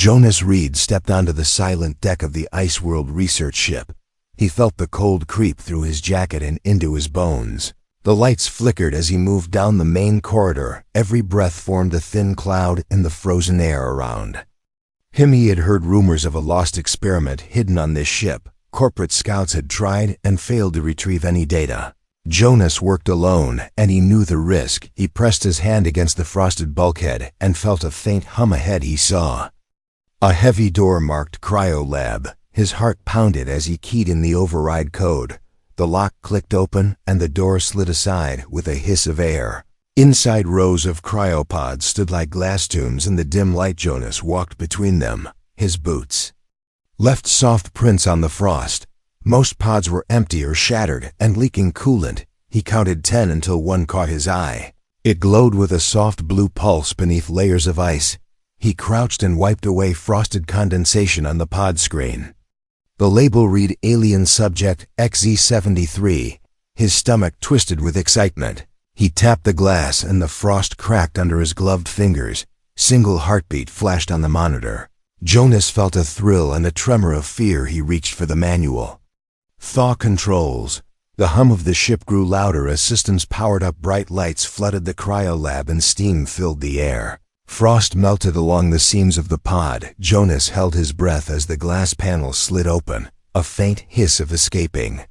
Jonas Reed stepped onto the silent deck of the Iceworld research ship. He felt the cold creep through his jacket and into his bones. The lights flickered as he moved down the main corridor. Every breath formed a thin cloud in the frozen air around him. He had heard rumors of a lost experiment hidden on this ship. Corporate scouts had tried and failed to retrieve any data. Jonas worked alone, and he knew the risk. He pressed his hand against the frosted bulkhead and felt a faint hum ahead. He saw a heavy door marked Cryolab. His heart pounded as he keyed in the override code. The lock clicked open, and the door slid aside with a hiss of air. Inside, rows of cryopods stood like glass tombs in the dim light. Jonas walked between them. His boots left soft prints on the frost. Most pods were empty or shattered and leaking coolant. He counted 10 until one caught his eye. It glowed with a soft blue pulse beneath layers of ice. He crouched and wiped away frosted condensation on the pod screen. The label read Alien Subject XZ73. His stomach twisted with excitement. He tapped the glass and the frost cracked under his gloved fingers. Single heartbeat flashed on the monitor. Jonas felt a thrill and a tremor of fear. He reached for the manual. Thaw controls. The hum of the ship grew louder as systems powered up. Bright lights flooded the cryolab and steam filled the air. Frost melted along the seams of the pod. Jonas held his breath as the glass panel slid open. A faint hiss of escaping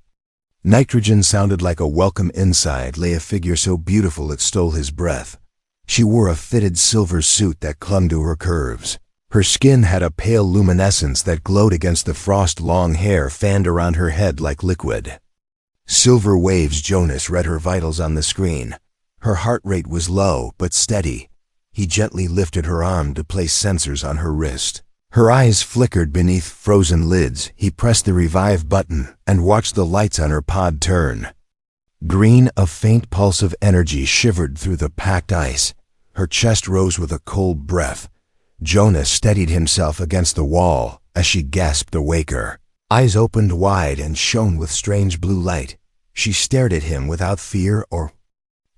nitrogen sounded like a welcome. Inside lay a figure so beautiful it stole his breath. She wore a fitted silver suit that clung to her curves. Her skin had a pale luminescence that glowed against the frost. Long hair fanned around her head like liquid silver waves. Jonas read her vitals on the screen. Her heart rate was low but steady. He gently lifted her arm to place sensors on her wrist. Her eyes flickered beneath frozen lids. He pressed the revive button and watched the lights on her pod turn green. A faint pulse of energy shivered through the packed ice. Her chest rose with a cold breath. Jonas steadied himself against the wall as she gasped to wake her. Eyes opened wide and shone with strange blue light. She stared at him without fear or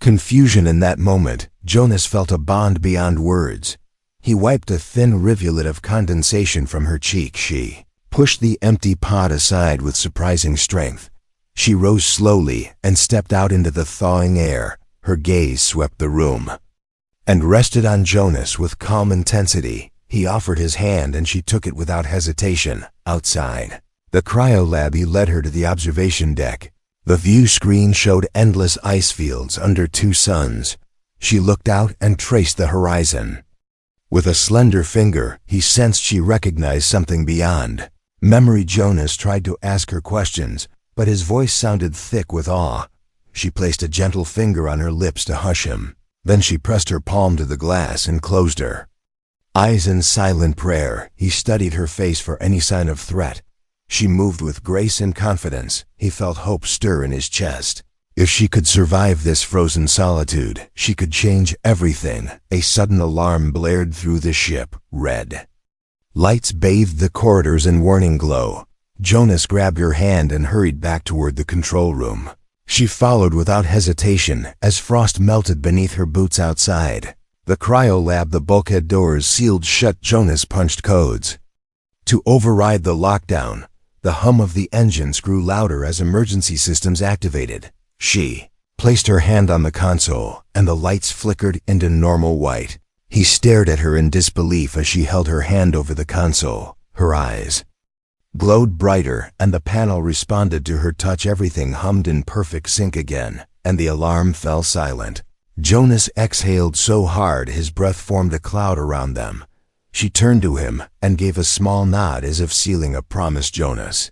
confusion. In that moment, Jonas felt a bond beyond words. He wiped a thin rivulet of condensation from her cheek. She pushed the empty pod aside with surprising strength. She rose slowly and stepped out into the thawing air. Her gaze swept the room and rested on Jonas with calm intensity. He offered his hand and she took it without hesitation. Outside the cryolab, he led her to the observation deck. The view screen showed endless ice fields under two suns. She looked out and traced the horizon. With a slender finger, he sensed she recognized something beyond memory. Jonas tried to ask her questions, but his voice sounded thick with awe. She placed a gentle finger on her lips to hush him. Then she pressed her palm to the glass and closed her eyes in silent prayer. He studied her face for any sign of threat. She moved with grace and confidence. He felt hope stir in his chest. If she could survive this frozen solitude, she could change everything. A sudden alarm blared through the ship. Red lights bathed the corridors in warning glow. Jonas grabbed her hand and hurried back toward the control room. She followed without hesitation as frost melted beneath her boots. Outside the cryolab, the bulkhead doors sealed shut. Jonas punched codes to override the lockdown. The hum of the engines grew louder as emergency systems activated. She placed her hand on the console, and the lights flickered into normal white. He stared at her in disbelief as she held her hand over the console. Her eyes glowed brighter, and the panel responded to her touch. Everything hummed in perfect sync again, and the alarm fell silent. Jonas exhaled so hard his breath formed a cloud around them. She turned to him and gave a small nod as if sealing a promise. Jonas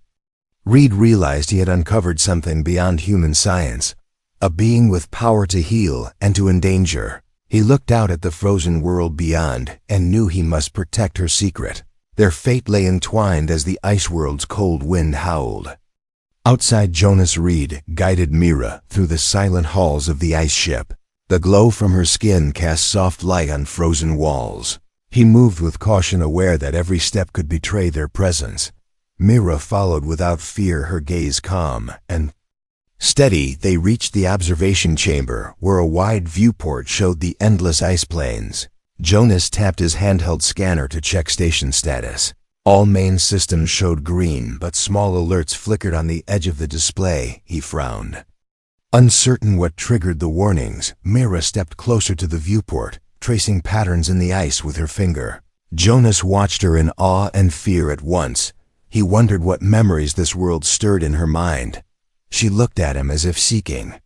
Reed realized he had uncovered something beyond human science, a being with power to heal and to endanger. He looked out at the frozen world beyond and knew he must protect her secret. Their fate lay entwined as the ice world's cold wind howled. Outside, Jonas Reed guided Mira through the silent halls of the ice ship. The glow from her skin cast soft light on frozen walls. He moved with caution, aware that every step could betray their presence. Mira followed without fear, her gaze calm and steady. They reached the observation chamber, where a wide viewport showed the endless ice plains. Jonas tapped his handheld scanner to check station status. All main systems showed green, but small alerts flickered on the edge of the display. He frowned. Uncertain what triggered the warnings, Mira stepped closer to the viewport, tracing patterns in the ice with her finger. Jonas watched her in awe and fear at once. He wondered what memories this world stirred in her mind. She looked at him as if seeking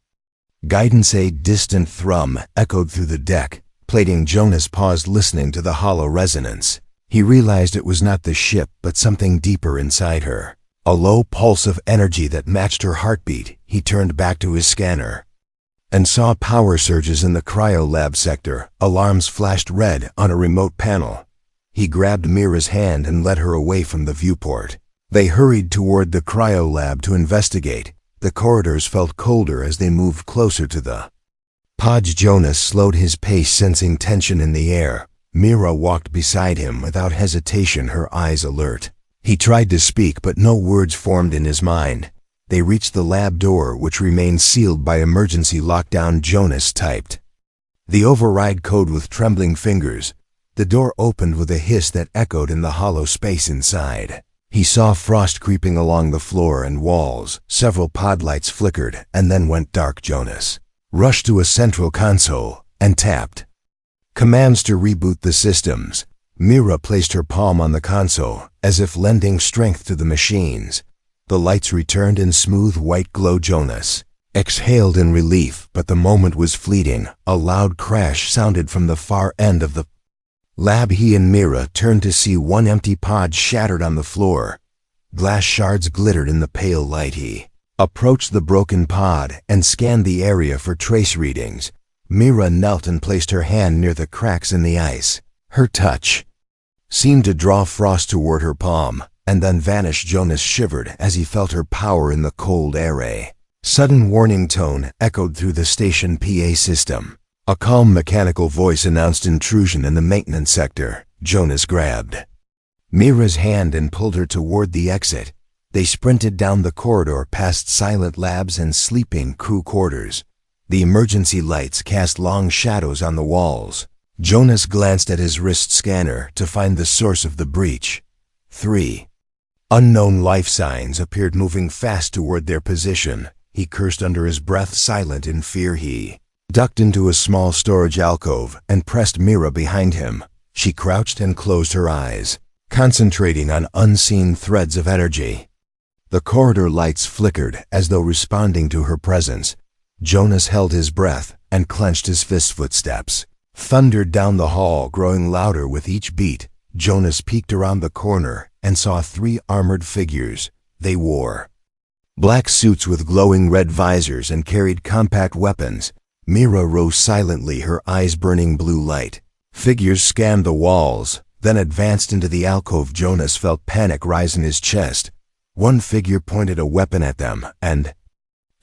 guidance. A distant thrum echoed through the deck. Plating, Jonas paused, listening to the hollow resonance. He realized it was not the ship, but something deeper inside her. A low pulse of energy that matched her heartbeat. He turned back to his scanner and saw power surges in the cryolab sector. Alarms flashed red on a remote panel. He grabbed Mira's hand and led her away from the viewport. They hurried toward the cryolab to investigate. The corridors felt colder as they moved closer to the pods. Jonas slowed his pace, sensing tension in the air. Mira walked beside him without hesitation, her eyes alert. He tried to speak, but no words formed in his mind. They reached the lab door, which remained sealed by emergency lockdown. Jonas typed the override code with trembling fingers. The door opened with a hiss that echoed in the hollow space inside. He saw frost creeping along the floor and walls. Several pod lights flickered and then went dark. Jonas rushed to a central console and tapped commands to reboot the systems. Mira placed her palm on the console, as if lending strength to the machines. The lights returned in smooth white glow. Jonas exhaled in relief, but the moment was fleeting. A loud crash sounded from the far end of the lab. He and Mira turned to see one empty pod shattered on the floor. Glass shards glittered in the pale light. He approached the broken pod and scanned the area for trace readings. Mira knelt and placed her hand near the cracks in the ice. Her touch seemed to draw frost toward her palm, and then vanish. Jonas shivered as he felt her power in the cold air. Sudden warning tone echoed through the station PA system. A calm mechanical voice announced intrusion in the maintenance sector. Jonas grabbed Mira's hand and pulled her toward the exit. They sprinted down the corridor past silent labs and sleeping crew quarters. The emergency lights cast long shadows on the walls. Jonas glanced at his wrist scanner to find the source of the breach. 3 unknown life signs appeared, moving fast toward their position. He cursed under his breath, silent in fear. He ducked into a small storage alcove and pressed Mira behind him. She crouched and closed her eyes, concentrating on unseen threads of energy. The corridor lights flickered as though responding to her presence. Jonas held his breath and clenched his fists. Footsteps thundered down the hall, growing louder with each beat. Jonas peeked around the corner and saw 3 armored figures. They wore black suits with glowing red visors and carried compact weapons. Mira rose silently, her eyes burning blue light. Figures scanned the walls, then advanced into the alcove. Jonas felt panic rise in his chest. One figure pointed a weapon at them and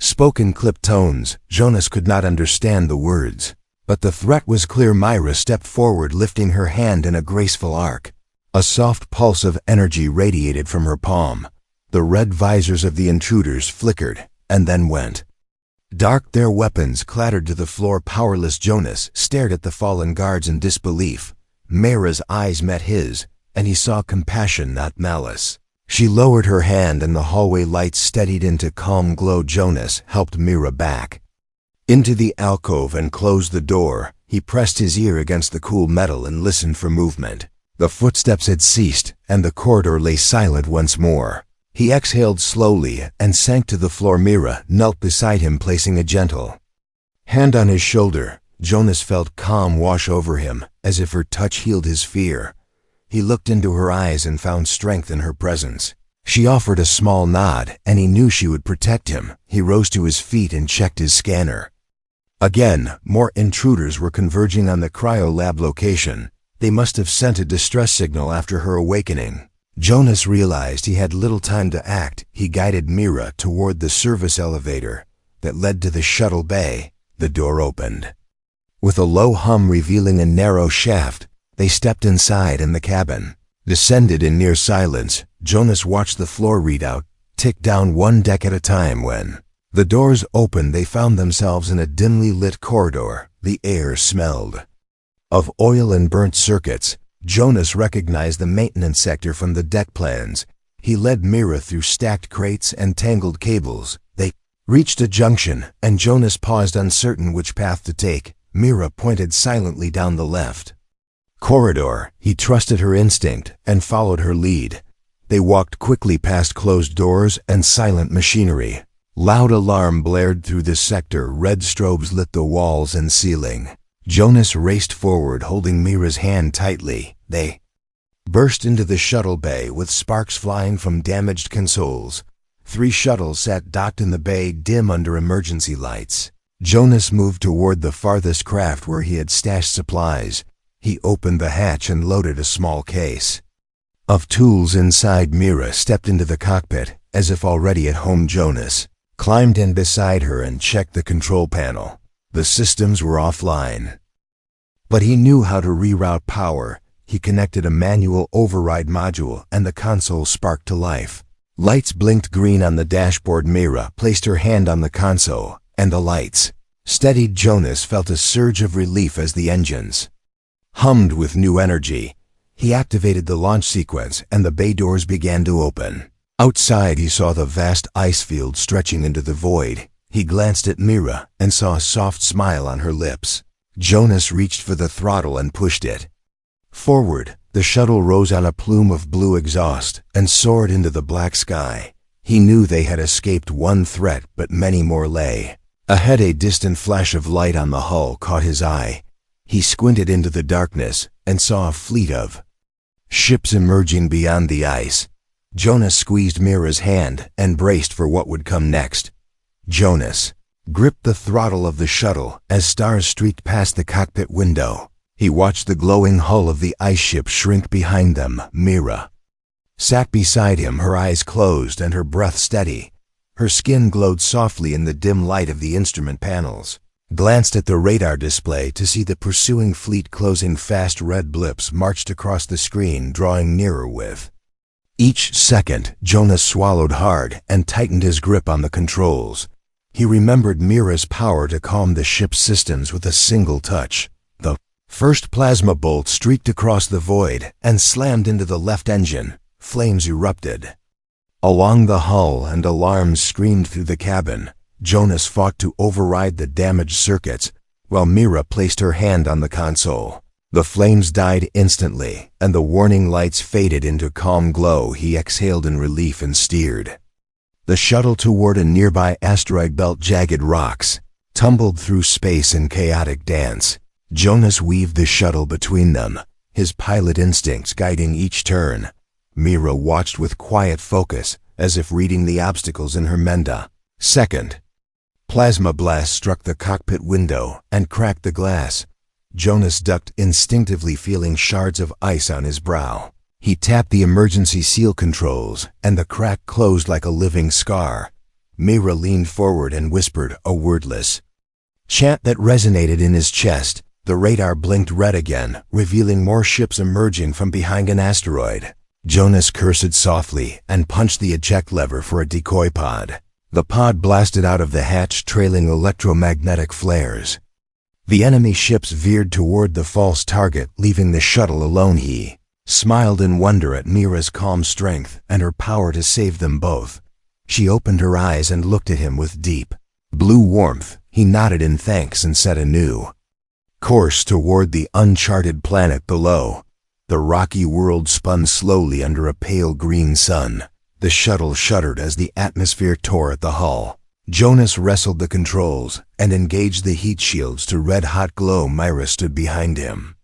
spoke in clipped tones. Jonas could not understand the words, but the threat was clear. Mira stepped forward, lifting her hand in a graceful arc. A soft pulse of energy radiated from her palm. The red visors of the intruders flickered and then went dark. Their weapons clattered to the floor. Powerless, Jonas stared at the fallen guards in disbelief. Mira's eyes met his, and he saw compassion, not malice. She lowered her hand and the hallway lights steadied into calm glow. Jonas helped Mira back into the alcove and closed the door. He pressed his ear against the cool metal and listened for movement. The footsteps had ceased, and the corridor lay silent once more. He exhaled slowly and sank to the floor. Mira knelt beside him, placing a gentle hand on his shoulder. Jonas felt calm wash over him, as if her touch healed his fear. He looked into her eyes and found strength in her presence. She offered a small nod, and he knew she would protect him. He rose to his feet and checked his scanner. Again, more intruders were converging on the cryolab location. They must have sent a distress signal after her awakening. Jonas realized he had little time to act. He guided Mira toward the service elevator that led to the shuttle bay. The door opened with a low hum, revealing a narrow shaft. They stepped inside, and the cabin descended in near silence. Jonas watched the floor readout tick down 1 deck at a time. When the doors opened, they found themselves in a dimly lit corridor. The air smelled of oil and burnt circuits. Jonas recognized the maintenance sector from the deck plans. He led Mira through stacked crates and tangled cables. They reached a junction, and Jonas paused, uncertain which path to take. Mira pointed silently down the left corridor. He trusted her instinct and followed her lead. They walked quickly past closed doors and silent machinery. Loud alarm blared through the sector. Red strobes lit the walls and ceiling. Jonas raced forward, holding Mira's hand tightly. They burst into the shuttle bay with sparks flying from damaged consoles. 3 shuttles sat docked in the bay, dim under emergency lights. Jonas moved toward the farthest craft where he had stashed supplies. He opened the hatch and loaded a small case of tools inside. Mira stepped into the cockpit, as if already at home. Jonas climbed in beside her and checked the control panel. The systems were offline, but he knew how to reroute power. He connected a manual override module, and the console sparked to life. Lights blinked green on the dashboard. Mira placed her hand on the console, and the lights steadied. Jonas felt a surge of relief as the engines hummed with new energy. He activated the launch sequence, and the bay doors began to open. Outside, he saw the vast ice field stretching into the void. He glanced at Mira and saw a soft smile on her lips. Jonas reached for the throttle and pushed it forward. The shuttle rose on a plume of blue exhaust and soared into the black sky. He knew they had escaped one threat, but many more lay ahead. A distant flash of light on the hull caught his eye. He squinted into the darkness and saw a fleet of ships emerging beyond the ice. Jonas squeezed Mira's hand and braced for what would come next. Jonas gripped the throttle of the shuttle as stars streaked past the cockpit window. He watched the glowing hull of the ice ship shrink behind them. Mira sat beside him, her eyes closed and her breath steady. Her skin glowed softly in the dim light of the instrument panels. Glanced at the radar display to see the pursuing fleet closing fast. Red blips marched across the screen, drawing nearer with each second. Jonas swallowed hard and tightened his grip on the controls. He remembered Mira's power to calm the ship's systems with a single touch. The first plasma bolt streaked across the void and slammed into the left engine. Flames erupted along the hull and alarms screamed through the cabin. Jonas fought to override the damaged circuits, while Mira placed her hand on the console. The flames died instantly, and the warning lights faded into calm glow. He exhaled in relief and steered the shuttle toward a nearby asteroid belt. Jagged rocks tumbled through space in chaotic dance. Jonas weaved the shuttle between them, his pilot instincts guiding each turn. Mira watched with quiet focus, as if reading the obstacles in her menda. Second plasma blast struck the cockpit window and cracked the glass. Jonas ducked instinctively, feeling shards of ice on his brow. He tapped the emergency seal controls, and the crack closed like a living scar. Mira leaned forward and whispered a wordless chant that resonated in his chest. The radar blinked red again, revealing more ships emerging from behind an asteroid. Jonas cursed softly and punched the eject lever for a decoy pod. The pod blasted out of the hatch, trailing electromagnetic flares. The enemy ships veered toward the false target, leaving the shuttle alone. He smiled in wonder at Mira's calm strength and her power to save them both. She opened her eyes and looked at him with deep blue warmth. He nodded in thanks and set a new course toward the uncharted planet below. The rocky world spun slowly under a pale green sun. The shuttle shuddered as the atmosphere tore at the hull. Jonas wrestled the controls and engaged the heat shields to red-hot glow. Mira stood behind him.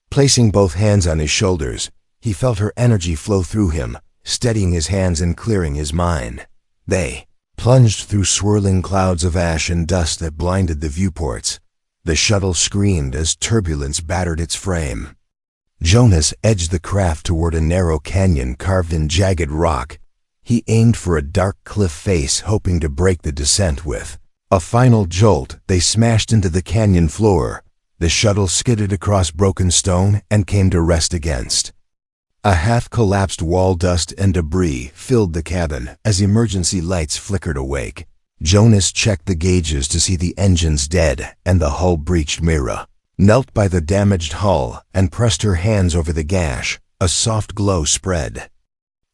Placing both hands on his shoulders, he felt her energy flow through him, steadying his hands and clearing his mind. They plunged through swirling clouds of ash and dust that blinded the viewports. The shuttle screamed as turbulence battered its frame. Jonas edged the craft toward a narrow canyon carved in jagged rock. He aimed for a dark cliff face, hoping to break the descent. With a final jolt, they smashed into the canyon floor. The shuttle skidded across broken stone and came to rest against a half-collapsed wall. Dust and debris filled the cabin as emergency lights flickered awake. Jonas checked the gauges to see the engines dead and the hull breached. Mira knelt by the damaged hull, and pressed her hands over the gash. A soft glow spread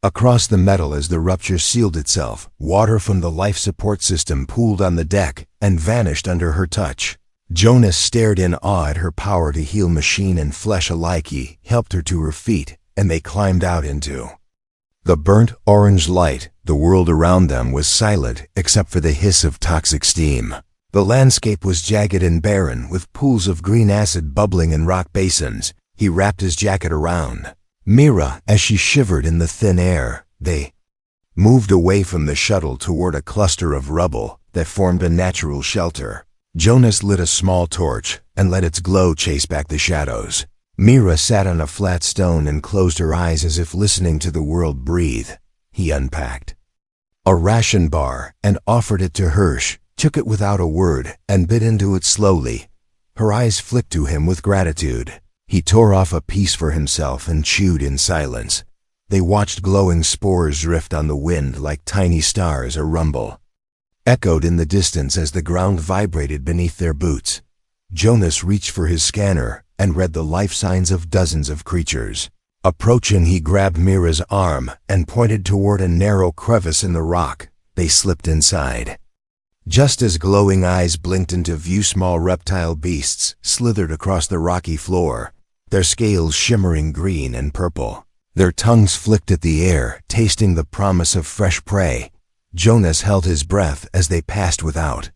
across the metal as the rupture sealed itself. Water from the life support system pooled on the deck and vanished under her touch. Jonas stared in awe at her power to heal machine and flesh alike. He helped her to her feet, and they climbed out into the burnt orange light. The world around them was silent except for the hiss of toxic steam. The landscape was jagged and barren, with pools of green acid bubbling in rock basins. He wrapped his jacket around Mira as she shivered in the thin air. They moved away from the shuttle toward a cluster of rubble that formed a natural shelter. Jonas lit a small torch and let its glow chase back the shadows. Mira sat on a flat stone and closed her eyes as if listening to the world breathe. He unpacked a ration bar and offered it to Hirsch, took it without a word, and bit into it slowly. Her eyes flicked to him with gratitude. He tore off a piece for himself and chewed in silence. They watched glowing spores drift on the wind like tiny stars. A rumble echoed in the distance as the ground vibrated beneath their boots. Jonas reached for his scanner and read the life signs of dozens of creatures. Approaching, he grabbed Mira's arm and pointed toward a narrow crevice in the rock. They slipped inside. Just as glowing eyes blinked into view, small reptile beasts slithered across the rocky floor, their scales shimmering green and purple. Their tongues flicked at the air, tasting the promise of fresh prey. Jonas held his breath as they passed without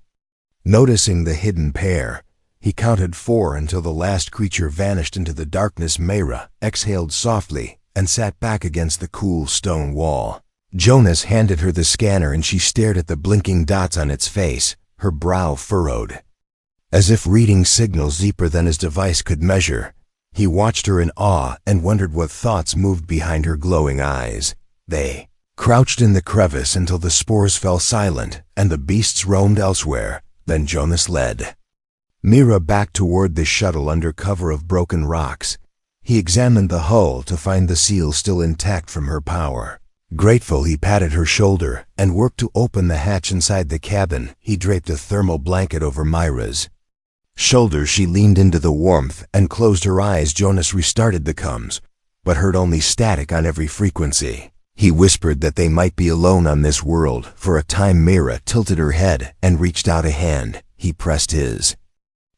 noticing the hidden pair. He counted 4 until the last creature vanished into the darkness. Mira exhaled softly and sat back against the cool stone wall. Jonas handed her the scanner and she stared at the blinking dots on its face, her brow furrowed, as if reading signals deeper than his device could measure. He watched her in awe and wondered what thoughts moved behind her glowing eyes. They crouched in the crevice until the spores fell silent and the beasts roamed elsewhere. Then Jonas led Mira back toward the shuttle under cover of broken rocks. He examined the hull to find the seal still intact from her power. Grateful, he patted her shoulder and worked to open the hatch inside the cabin. He draped a thermal blanket over Mira's shoulders. She leaned into the warmth and closed her eyes. Jonas restarted the comms, but heard only static on every frequency. He whispered that they might be alone on this world. For a time, Mira tilted her head and reached out a hand. He pressed his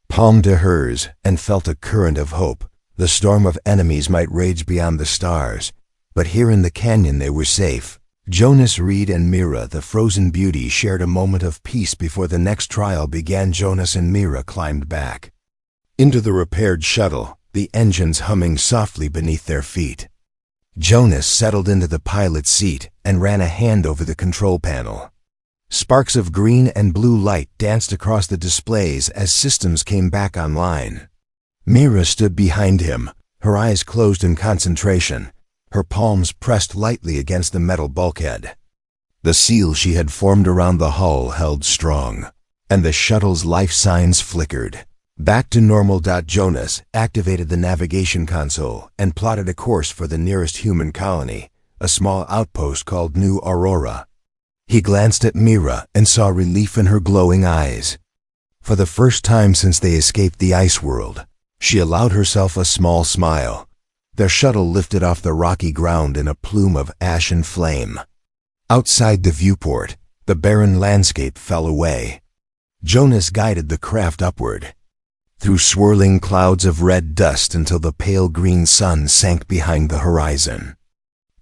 palm to hers and felt a current of hope. The storm of enemies might rage beyond the stars, but here in the canyon they were safe. Jonas, Reed, and Mira, the frozen beauty, shared a moment of peace before the next trial began. Jonas and Mira climbed back into the repaired shuttle, the engines humming softly beneath their feet. Jonas settled into the pilot's seat and ran a hand over the control panel. Sparks of green and blue light danced across the displays as systems came back online. Mira stood behind him, her eyes closed in concentration, her palms pressed lightly against the metal bulkhead. The seal she had formed around the hull held strong, and the shuttle's life signs flickered. Back to normal. Jonas activated the navigation console and plotted a course for the nearest human colony, a small outpost called New Aurora. He glanced at Mira and saw relief in her glowing eyes. For the first time since they escaped the ice world, she allowed herself a small smile. Their shuttle lifted off the rocky ground in a plume of ash and flame. Outside the viewport, the barren landscape fell away. Jonas guided the craft upward, through swirling clouds of red dust until the pale green sun sank behind the horizon.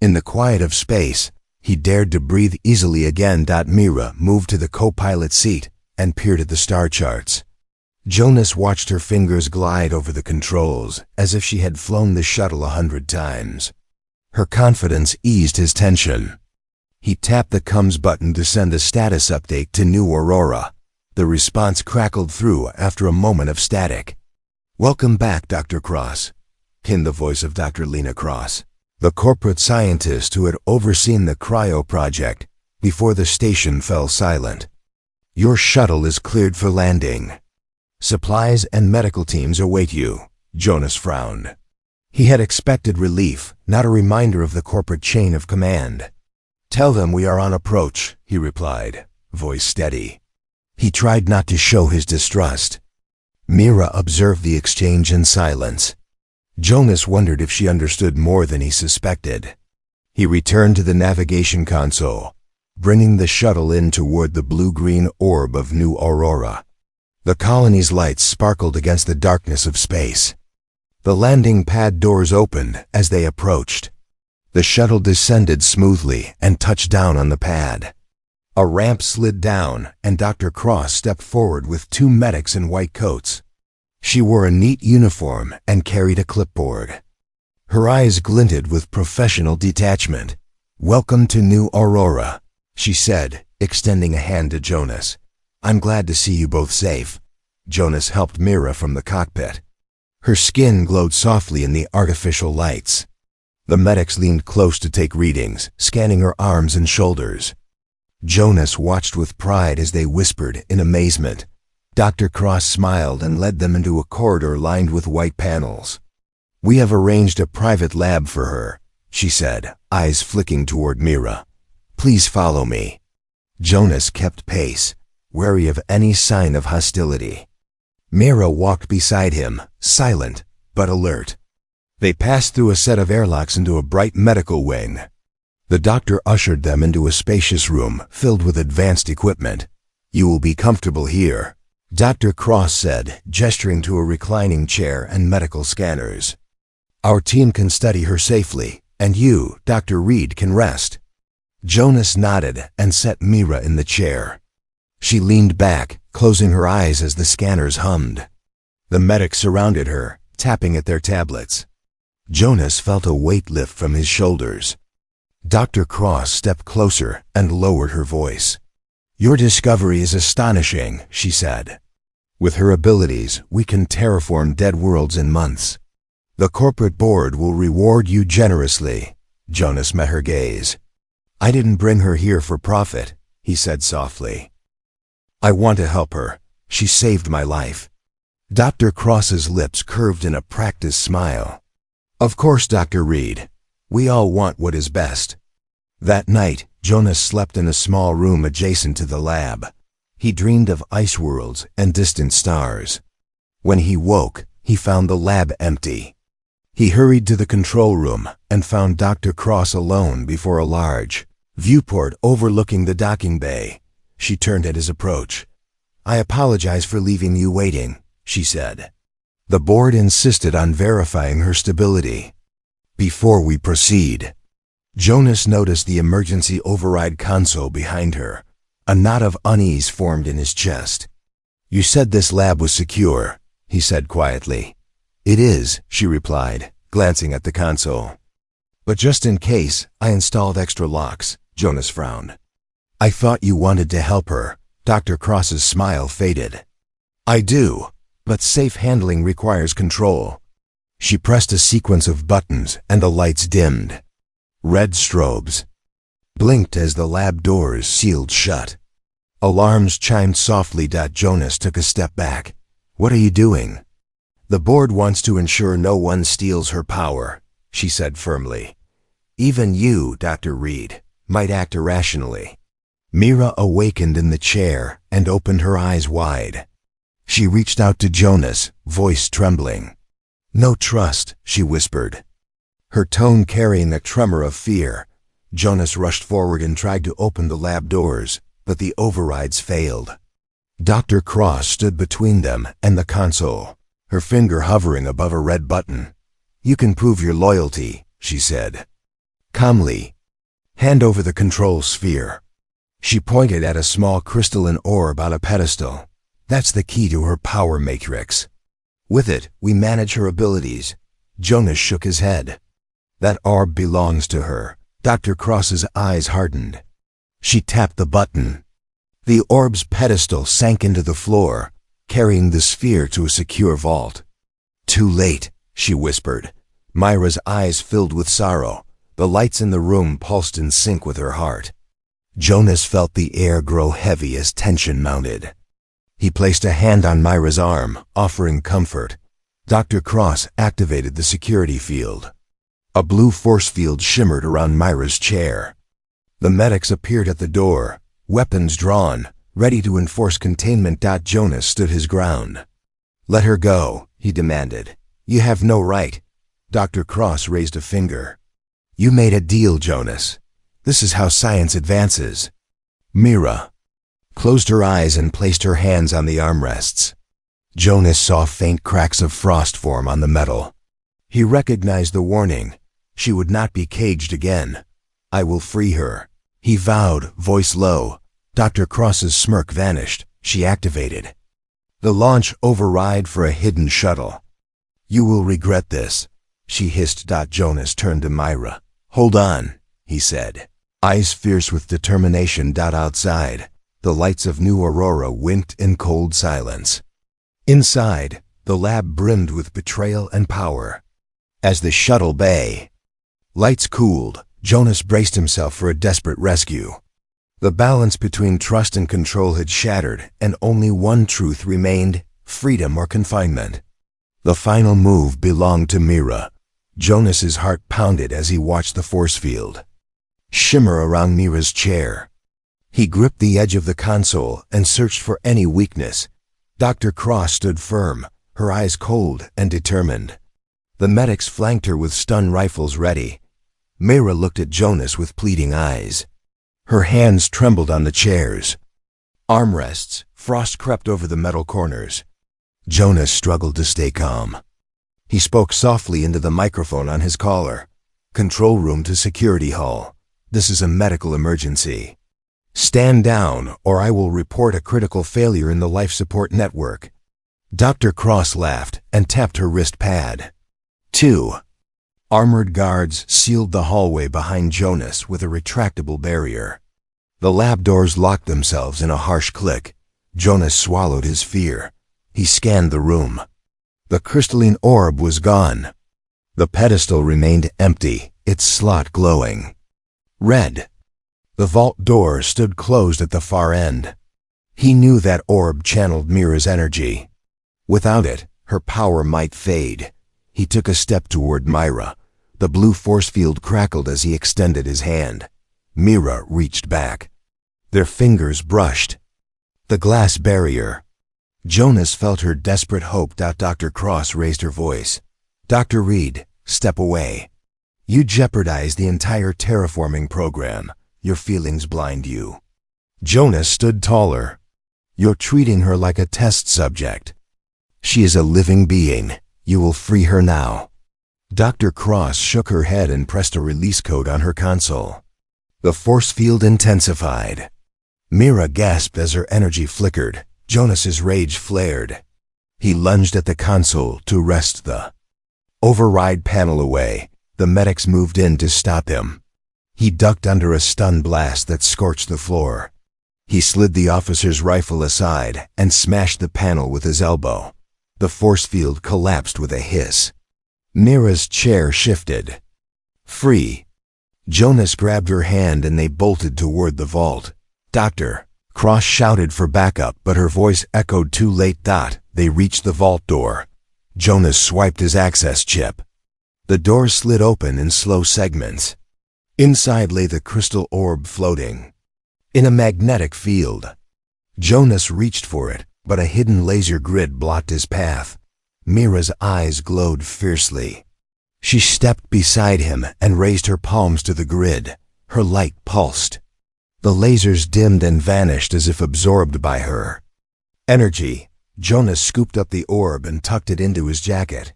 In the quiet of space, he dared to breathe easily again. Mira moved to the co-pilot seat and peered at the star charts. Jonas watched her fingers glide over the controls as if she had flown the shuttle 100 times. Her confidence eased his tension. He tapped the comms button to send a status update to New Aurora. The response crackled through after a moment of static. "Welcome back, Dr. Cross," came the voice of Dr. Lena Cross, the corporate scientist who had overseen the cryo project before the station fell silent. "Your shuttle is cleared for landing. Supplies and medical teams await you." Jonas frowned. He had expected relief, not a reminder of the corporate chain of command. "Tell them we are on approach," he replied, voice steady. He tried not to show his distrust. Mira observed the exchange in silence. Jonas wondered if she understood more than he suspected. He returned to the navigation console, bringing the shuttle in toward the blue-green orb of New Aurora. The colony's lights sparkled against the darkness of space. The landing pad doors opened as they approached. The shuttle descended smoothly and touched down on the pad. A ramp slid down, and Dr. Cross stepped forward with two medics in white coats. She wore a neat uniform and carried a clipboard. Her eyes glinted with professional detachment. "Welcome to New Aurora," she said, extending a hand to Jonas. "I'm glad to see you both safe." Jonas helped Mira from the cockpit. Her skin glowed softly in the artificial lights. The medics leaned close to take readings, scanning her arms and shoulders. Jonas watched with pride as they whispered in amazement. Dr. Cross smiled and led them into a corridor lined with white panels. "We have arranged a private lab for her," she said, eyes flicking toward Mira. "Please follow me." Jonas kept pace, wary of any sign of hostility. Mira walked beside him, silent but alert. They passed through a set of airlocks into a bright medical wing. The doctor ushered them into a spacious room filled with advanced equipment. "You will be comfortable here," Dr. Cross said, gesturing to a reclining chair and medical scanners. "Our team can study her safely, and you, Dr. Reed, can rest." Jonas nodded and set Mira in the chair. She leaned back, closing her eyes as the scanners hummed. The medics surrounded her, tapping at their tablets. Jonas felt a weight lift from his shoulders. Dr. Cross stepped closer and lowered her voice. "Your discovery is astonishing," she said. "With her abilities, we can terraform dead worlds in months. The corporate board will reward you generously." Jonas met her gaze. "I didn't bring her here for profit," he said softly. "I want to help her. She saved my life." Dr. Cross's lips curved in a practiced smile. "Of course, Dr. Reed. We all want what is best." That night, Jonas slept in a small room adjacent to the lab. He dreamed of ice worlds and distant stars. When he woke, he found the lab empty. He hurried to the control room and found Dr. Cross alone before a large viewport overlooking the docking bay. She turned at his approach. "I apologize for leaving you waiting," she said. "The board insisted on verifying her stability. Before we proceed." Jonas noticed the emergency override console behind her. A knot of unease formed in his chest. "You said this lab was secure," he said quietly. "It is," she replied, glancing at the console. "But just in case, I installed extra locks." Jonas frowned. "I thought you wanted to help her." Dr. Cross's smile faded. "I do, but safe handling requires control." She pressed a sequence of buttons and the lights dimmed. Red strobes blinked as the lab doors sealed shut. Alarms chimed softly. Jonas took a step back. "What are you doing?" "The board wants to ensure no one steals her power," she said firmly. "Even you, Dr. Reed, might act irrationally." Mira awakened in the chair and opened her eyes wide. She reached out to Jonas, voice trembling. "No trust," she whispered, her tone carrying a tremor of fear. Jonas rushed forward and tried to open the lab doors, but the overrides failed. Dr. Cross stood between them and the console, her finger hovering above a red button. "You can prove your loyalty," she said. Calmly, "Hand over the control sphere." She pointed at a small crystalline orb on a pedestal. "That's the key to her power matrix. With it, we manage her abilities." Jonas shook his head. "That orb belongs to her." Dr. Cross's eyes hardened. She tapped the button. The orb's pedestal sank into the floor, carrying the sphere to a secure vault. "Too late," she whispered. Myra's eyes filled with sorrow. The lights in the room pulsed in sync with her heart. Jonas felt the air grow heavy as tension mounted. He placed a hand on Myra's arm, offering comfort. Dr. Cross activated the security field. A blue force field shimmered around Myra's chair. The medics appeared at the door, weapons drawn, ready to enforce containment. Jonas stood his ground. Let her go, he demanded. You have no right. Dr. Cross raised a finger. You made a deal, Jonas. This is how science advances. Mira closed her eyes and placed her hands on the armrests. Jonas saw faint cracks of frost form on the metal. He recognized the warning. She would not be caged again. I will free her, he vowed, voice low. Dr. Cross's smirk vanished. She activated the launch override for a hidden shuttle. You will regret this, she hissed. Jonas turned to Myra. Hold on, he said, eyes fierce with determination. Outside, the lights of New Aurora winked in cold silence. Inside, the lab brimmed with betrayal and power. As the shuttle bay lights cooled, Jonas braced himself for a desperate rescue. The balance between trust and control had shattered, and only one truth remained: freedom or confinement. The final move belonged to Mira. Jonas's heart pounded as he watched the force field shimmer around Mira's chair. He gripped the edge of the console and searched for any weakness. Dr. Cross stood firm, her eyes cold and determined. The medics flanked her with stun rifles ready. Mira looked at Jonas with pleading eyes. Her hands trembled on the chairs. Armrests, frost crept over the metal corners. Jonas struggled to stay calm. He spoke softly into the microphone on his collar. Control room to security hall. This is a medical emergency. Stand down, or I will report a critical failure in the life support network. Dr. Cross laughed and tapped her wrist pad. 2 armored guards sealed the hallway behind Jonas with a retractable barrier. The lab doors locked themselves in a harsh click. Jonas swallowed his fear. He scanned the room. The crystalline orb was gone. The pedestal remained empty, its slot glowing red. The vault door stood closed at the far end. He knew that orb channeled Mira's energy. Without it, her power might fade. He took a step toward Myra. The blue force field crackled as he extended his hand. Mira reached back. Their fingers brushed the glass barrier. Jonas felt her desperate hope. Dr. Cross raised her voice. Dr. Reed, step away. You jeopardize the entire terraforming program. Your feelings blind you. Jonas stood taller. You're treating her like a test subject. She is a living being. You will free her now. Dr. Cross shook her head and pressed a release code on her console. The force field intensified. Mira gasped as her energy flickered. Jonas's rage flared. He lunged at the console to wrest the override panel away. The medics moved in to stop him. He ducked under a stun blast that scorched the floor. He slid the officer's rifle aside and smashed the panel with his elbow. The force field collapsed with a hiss. Mira's chair shifted. Free. Jonas grabbed her hand and they bolted toward the vault. Dr. Cross shouted for backup, but her voice echoed too late. They reached the vault door. Jonas swiped his access chip. The door slid open in slow segments. Inside lay the crystal orb floating in a magnetic field. Jonas reached for it, but a hidden laser grid blocked his path. Mira's eyes glowed fiercely. She stepped beside him and raised her palms to the grid. Her light pulsed. The lasers dimmed and vanished as if absorbed by her energy. Jonas scooped up the orb and tucked it into his jacket.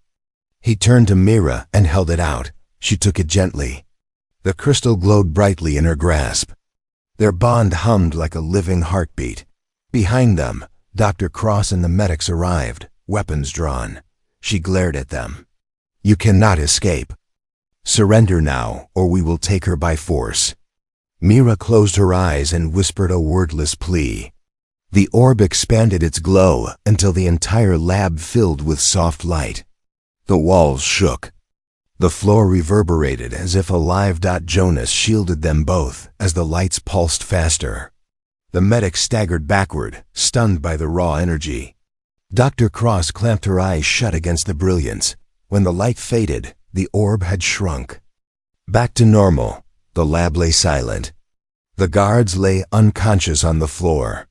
He turned to Mira and held it out. She took it gently. The crystal glowed brightly in her grasp. Their bond hummed like a living heartbeat. Behind them, Dr. Cross and the medics arrived, weapons drawn. She glared at them. You cannot escape. Surrender now, or we will take her by force. Mira closed her eyes and whispered a wordless plea. The orb expanded its glow until the entire lab filled with soft light. The walls shook. The floor reverberated as if alive. Jonas shielded them both as the lights pulsed faster. The medic staggered backward, stunned by the raw energy. Dr. Cross clamped her eyes shut against the brilliance. When the light faded, the orb had shrunk. Back to normal, the lab lay silent. The guards lay unconscious on the floor.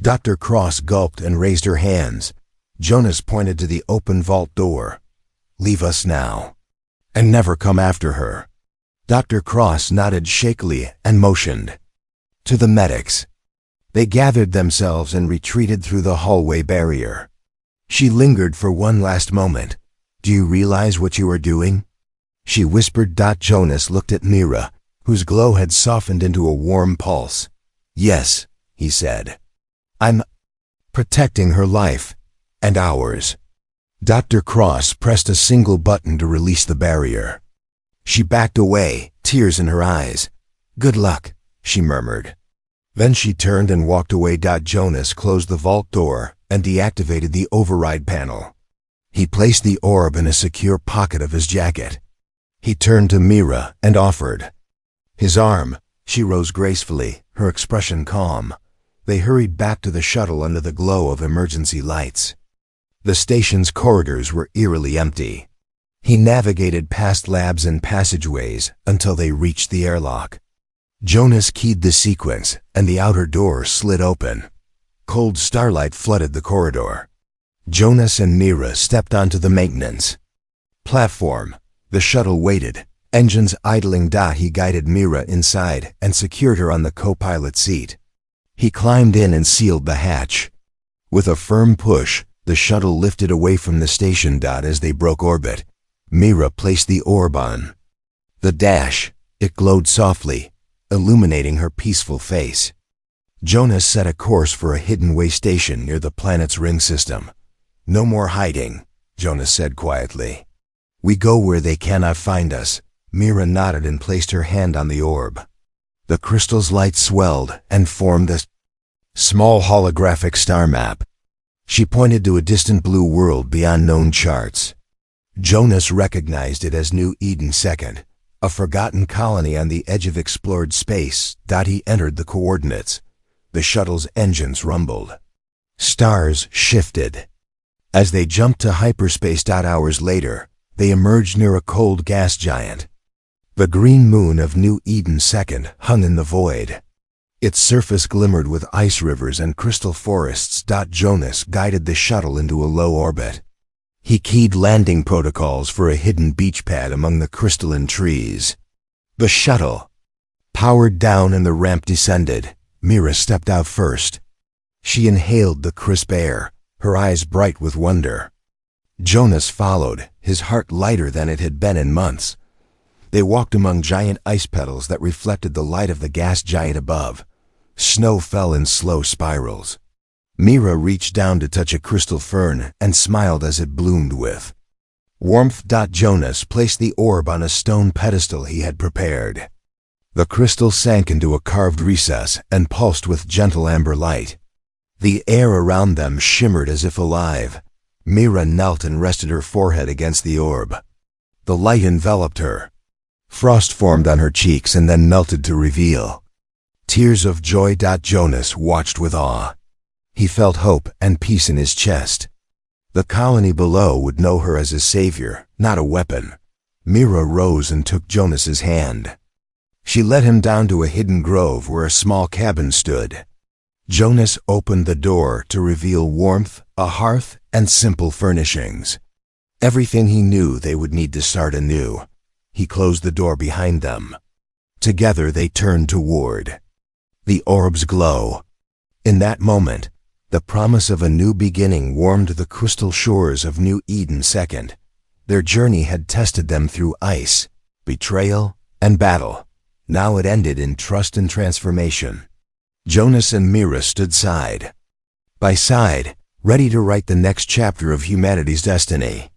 Dr. Cross gulped and raised her hands. Jonas pointed to the open vault door. "Leave us now, and never come after her." Dr. Cross nodded shakily and motioned. To the medics. They gathered themselves and retreated through the hallway barrier. She lingered for one last moment. "Do you realize what you are doing?" she whispered. Jonas looked at Mira, whose glow had softened into a warm pulse. "Yes," he said. "I'm protecting her life and ours." Dr. Cross pressed a single button to release the barrier. She backed away, tears in her eyes. "Good luck," she murmured. Then she turned and walked away. Jonas closed the vault door and deactivated the override panel. He placed the orb in a secure pocket of his jacket. He turned to Mira and offered his arm. She rose gracefully, her expression calm. They hurried back to the shuttle under the glow of emergency lights. The station's corridors were eerily empty. He navigated past labs and passageways until they reached the airlock. Jonas keyed the sequence, and the outer door slid open. Cold starlight flooded the corridor. Jonas and Mira stepped onto the maintenance platform. The shuttle waited, engines idling. He guided Mira inside and secured her on the co-pilot seat. He climbed in and sealed the hatch. With a firm push, the shuttle lifted away from the station. As they broke orbit, Mira placed the orb on the dash. It glowed softly, illuminating her peaceful face. Jonas set a course for a hidden way station near the planet's ring system. "No more hiding," Jonas said quietly. "We go where they cannot find us." Mira nodded and placed her hand on the orb. The crystal's light swelled and formed a small holographic star map. She pointed to a distant blue world beyond known charts. Jonas recognized it as New Eden II, a forgotten colony on the edge of explored space. He entered the coordinates. The shuttle's engines rumbled. Stars shifted. As they jumped to hyperspace. Hours later, they emerged near a cold gas giant. The green moon of New Eden II hung in the void. Its surface glimmered with ice rivers and crystal forests. Jonas guided the shuttle into a low orbit. He keyed landing protocols for a hidden beach pad among the crystalline trees. The shuttle powered down and the ramp descended. Mira stepped out first. She inhaled the crisp air, her eyes bright with wonder. Jonas followed, his heart lighter than it had been in months. They walked among giant ice petals that reflected the light of the gas giant above. Snow fell in slow spirals. Mira reached down to touch a crystal fern and smiled as it bloomed with warmth. Jonas placed the orb on a stone pedestal he had prepared. The crystal sank into a carved recess and pulsed with gentle amber light. The air around them shimmered as if alive. Mira knelt and rested her forehead against the orb. The light enveloped her. Frost formed on her cheeks and then melted to reveal tears of joy. Jonas watched with awe. He felt hope and peace in his chest. The colony below would know her as a savior, not a weapon. Mira rose and took Jonas's hand. She led him down to a hidden grove where a small cabin stood. Jonas opened the door to reveal warmth, a hearth, and simple furnishings. Everything he knew they would need to start anew. He closed the door behind them. Together they turned toward the orb's glow. In that moment, the promise of a new beginning warmed the crystal shores of New Eden II. Their journey had tested them through ice, betrayal, and battle. Now it ended in trust and transformation. Jonas and Mira stood side by side, ready to write the next chapter of humanity's destiny.